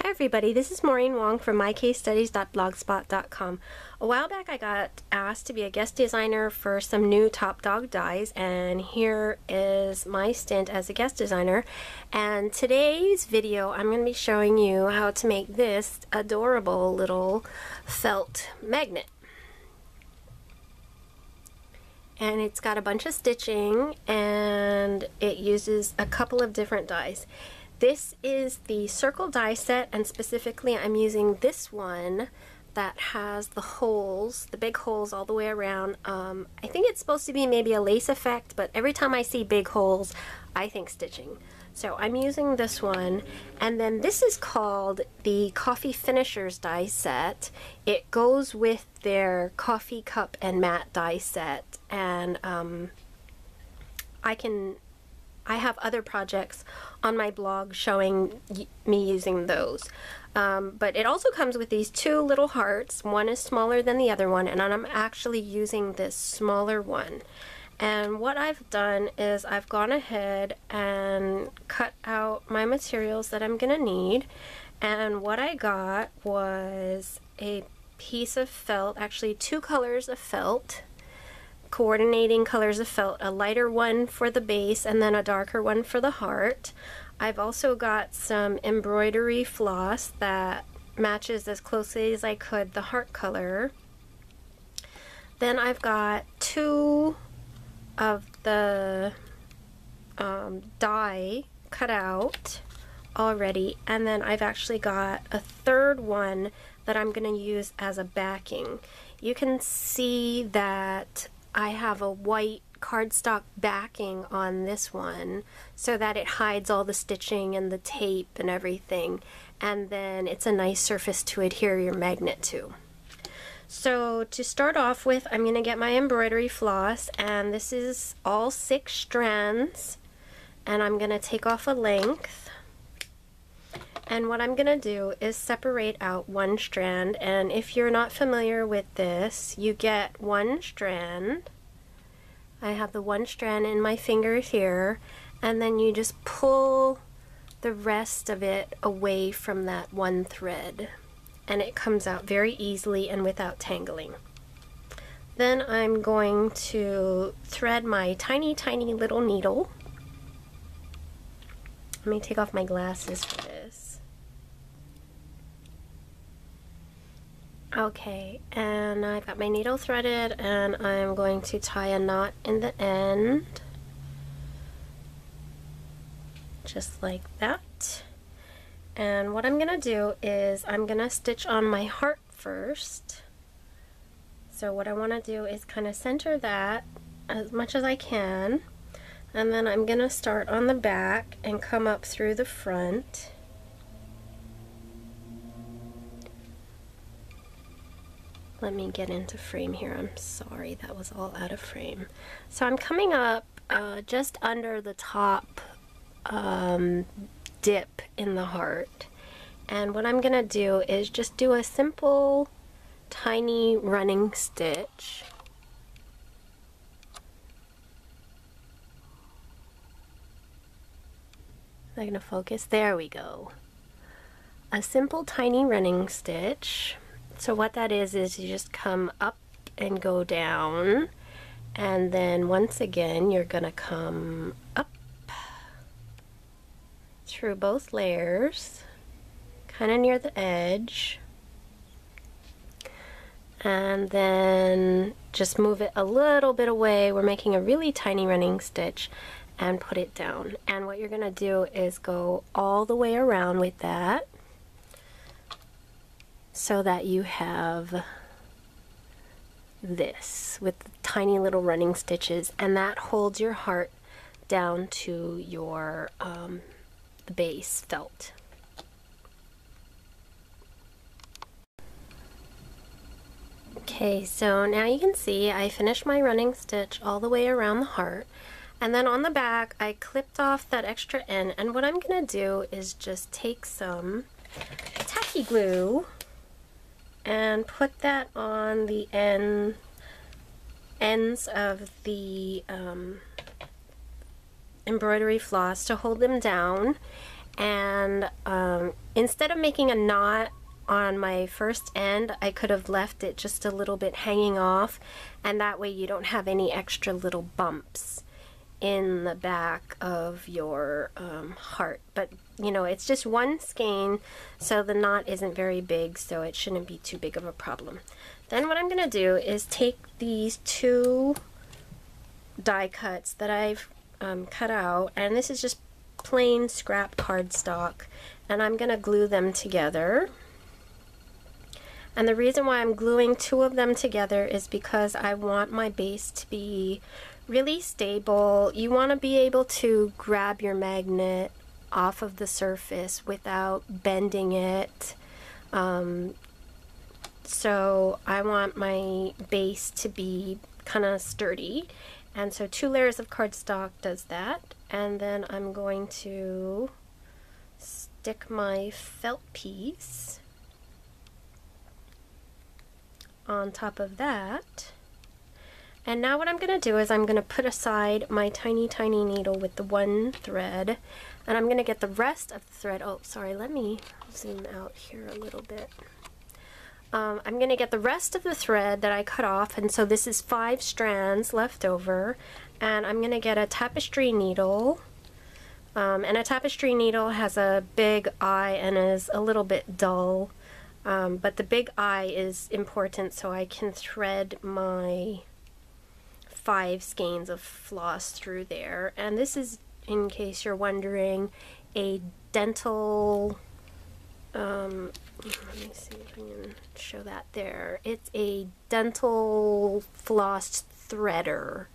Hi everybody, this is Maureen Wong from mycasestudies.blogspot.com. A while back I got asked to be a guest designer for some new Top Dog dies, and here is my stint as a guest designer. And today's video I'm going to be showing you how to make this adorable little felt magnet. And it's got a bunch of stitching and it uses a couple of different dies. This is the circle die set, and specifically I'm using this one that has the holes, the big holes all the way around. I think it's supposed to be maybe a lace effect, but every time I see big holes I think stitching. So I'm using this one, and then this is called the Coffee Finishers die set. It goes with their coffee cup and mat die set, and I have other projects on my blog showing me using those. But it also comes with these two little hearts. One is smaller than the other one, and I'm actually using this smaller one. And what I've done is I've gone ahead and cut out my materials that I'm gonna need. And what I got was a piece of felt, actually two colors of felt, coordinating colors of felt, a lighter one for the base and then a darker one for the heart. I've also got some embroidery floss that matches as closely as I could the heart color. Then I've got two of the die cut out already, and then I've actually got a third one that I'm going to use as a backing. You can see that I have a white cardstock backing on this one so that it hides all the stitching and the tape and everything, and then it's a nice surface to adhere your magnet to. So to start off with, I'm going to get my embroidery floss, and this is all 6 strands, and I'm going to take off a length. And what I'm going to do is separate out one strand, and if you're not familiar with this, you get one strand. I have the one strand in my finger here, and then you just pull the rest of it away from that one thread, and it comes out very easily and without tangling. Then I'm going to thread my tiny little needle. Let me take off my glasses for this. Okay, and I've got my needle threaded, and I'm going to tie a knot in the end, just like that. And what I'm gonna do is I'm gonna stitch on my heart first. So what I want to do is kind of center that as much as I can, and then I'm gonna start on the back and come up through the front. Let me get into frame here. I'm sorry, that was all out of frame. So I'm coming up just under the top dip in the heart, and what I'm gonna do is just do a simple tiny running stitch. Is that gonna focus? There we go. A simple tiny running stitch. So what that is you just come up and go down, and then once again you're gonna come up through both layers, kind of near the edge, and then just move it a little bit away. We're making a really tiny running stitch, and put it down. And what you're gonna do is go all the way around with that, so that you have this with tiny little running stitches, and that holds your heart down to your the base felt. Okay, so now you can see I finished my running stitch all the way around the heart, and then on the back I clipped off that extra end, and what I'm gonna do is just take some tacky glue and put that on the ends of the embroidery floss to hold them down, And instead of making a knot on my first end, I could have left it just a little bit hanging off, and that way you don't have any extra little bumps in the back of your heart. But you know, it's just one skein, so the knot isn't very big, so it shouldn't be too big of a problem. Then what I'm going to do is take these two die cuts that I've cut out, and this is just plain scrap cardstock, and I'm going to glue them together. And the reason why I'm gluing two of them together is because I want my base to be really stable. You want to be able to grab your magnet off of the surface without bending it. So I want my base to be kind of sturdy. And so 2 layers of cardstock does that. And then I'm going to stick my felt piece on top of that. And now what I'm going to do is I'm going to put aside my tiny needle with the one thread, and I'm going to get the rest of the thread. Oh, sorry, let me zoom out here a little bit. I'm going to get the rest of the thread that I cut off, and so this is 5 strands left over, and I'm going to get a tapestry needle. And a tapestry needle has a big eye and is a little bit dull. But the big eye is important so I can thread my 5 skeins of floss through there. And this is, in case you're wondering, a dental, let me see if I can show that there. It's a dental floss threader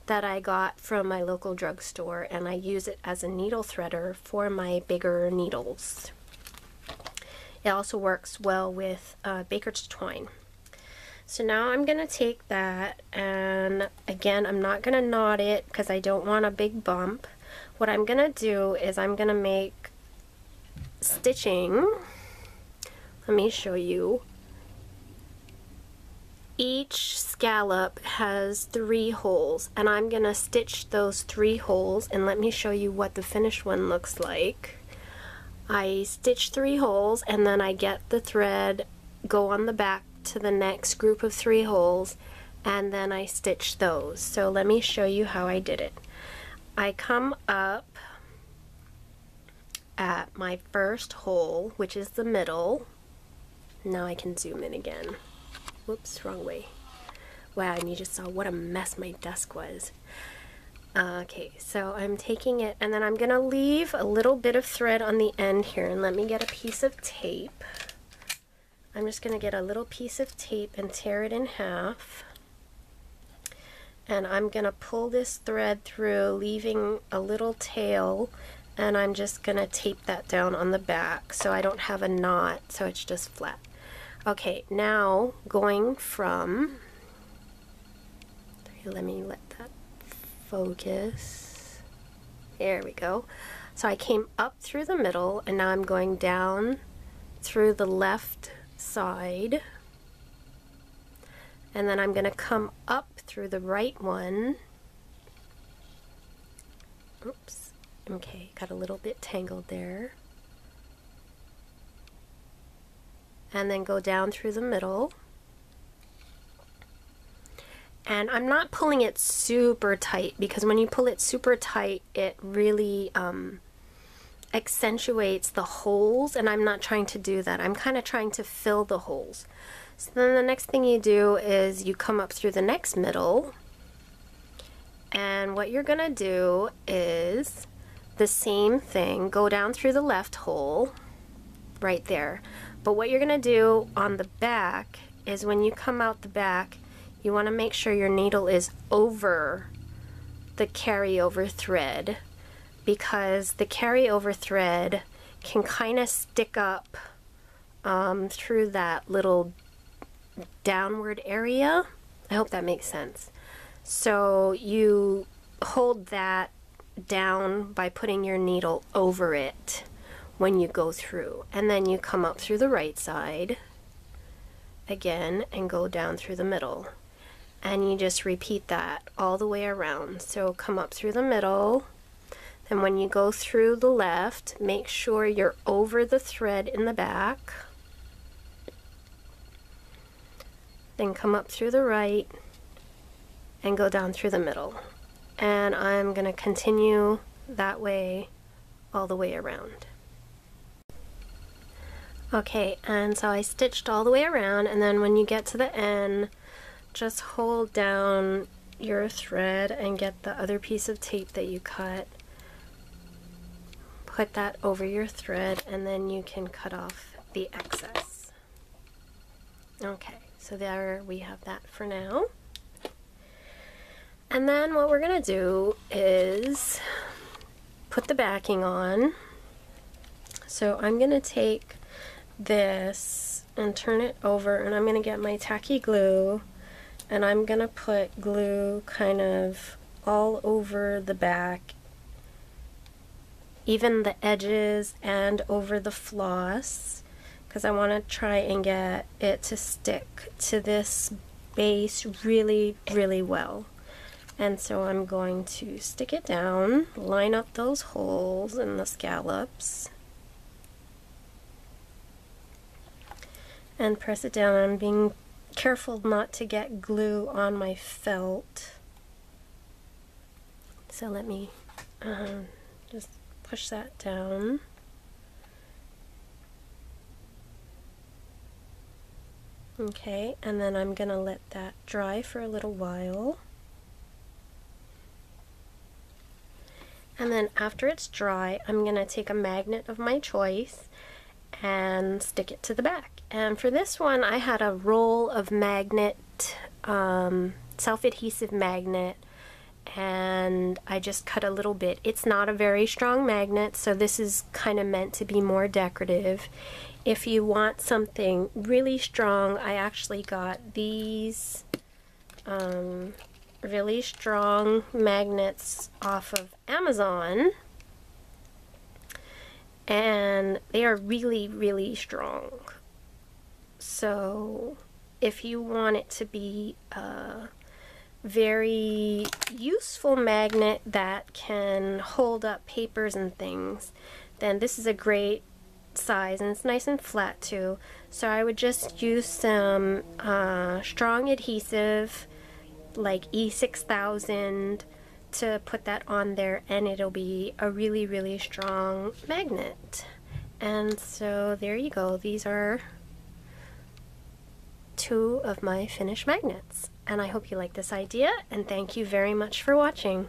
that I got from my local drugstore, and I use it as a needle threader for my bigger needles. It also works well with baker's twine. So now I'm going to take that, and again, I'm not going to knot it because I don't want a big bump. What I'm going to do is I'm going to make stitching. Let me show you. Each scallop has 3 holes, and I'm going to stitch those 3 holes, and let me show you what the finished one looks like. I stitch 3 holes, and then I get the thread, go on the back to the next group of 3 holes, and then I stitch those. So let me show you how I did it. I come up at my first hole, which is the middle. Now I can zoom in again. Whoops, wrong way. Wow, and you just saw what a mess my desk was. Okay, so I'm taking it, and then I'm going to leave a little bit of thread on the end here, and let me get a piece of tape. I'm just going to get a little piece of tape and tear it in half. And I'm going to pull this thread through, leaving a little tail, and I'm just going to tape that down on the back so I don't have a knot, so it's just flat. Okay, now going from, let me let that focus. There we go. So I came up through the middle, and now I'm going down through the left side, and then I'm going to come up through the right one. Oops. Okay, got a little bit tangled there. And then go down through the middle. And I'm not pulling it super tight, because when you pull it super tight, it really accentuates the holes, and I'm not trying to do that. I'm kind of trying to fill the holes. So then the next thing you do is you come up through the next middle, and what you're gonna do is the same thing, go down through the left hole right there. But what you're gonna do on the back is when you come out the back, you want to make sure your needle is over the carryover thread, because the carryover thread can kind of stick up through that little downward area. I hope that makes sense. So you hold that down by putting your needle over it when you go through, and then you come up through the right side again and go down through the middle, and you just repeat that all the way around. So come up through the middle, Then when you go through the left, make sure you're over the thread in the back. Then come up through the right and go down through the middle. And I'm going to continue that way all the way around. Okay, and so I stitched all the way around, and then when you get to the end, just hold down your thread and get the other piece of tape that you cut. Put that over your thread, and then you can cut off the excess. Okay, so there we have that for now. And then what we're going to do is put the backing on. So I'm going to take this and turn it over, and I'm going to get my tacky glue, and I'm going to put glue kind of all over the back, even the edges and over the floss, because I want to try and get it to stick to this base really, really well. And so I'm going to stick it down, line up those holes and the scallops, and press it down. I'm being careful not to get glue on my felt. So let me just push that down. Okay, and then I'm going to let that dry for a little while. And then after it's dry, I'm going to take a magnet of my choice and stick it to the back. And for this one, I had a roll of magnet, self-adhesive magnet, and I just cut a little bit. It's not a very strong magnet, so this is kind of meant to be more decorative. If you want something really strong, I actually got these really strong magnets off of Amazon, and they are really, really strong. So if you want it to be a very useful magnet that can hold up papers and things, then this is a great size, and it's nice and flat too. So I would just use some strong adhesive like E6000 to put that on there, and it'll be a really, really strong magnet. And so there you go. These are two of my finished magnets, and I hope you like this idea, and thank you very much for watching.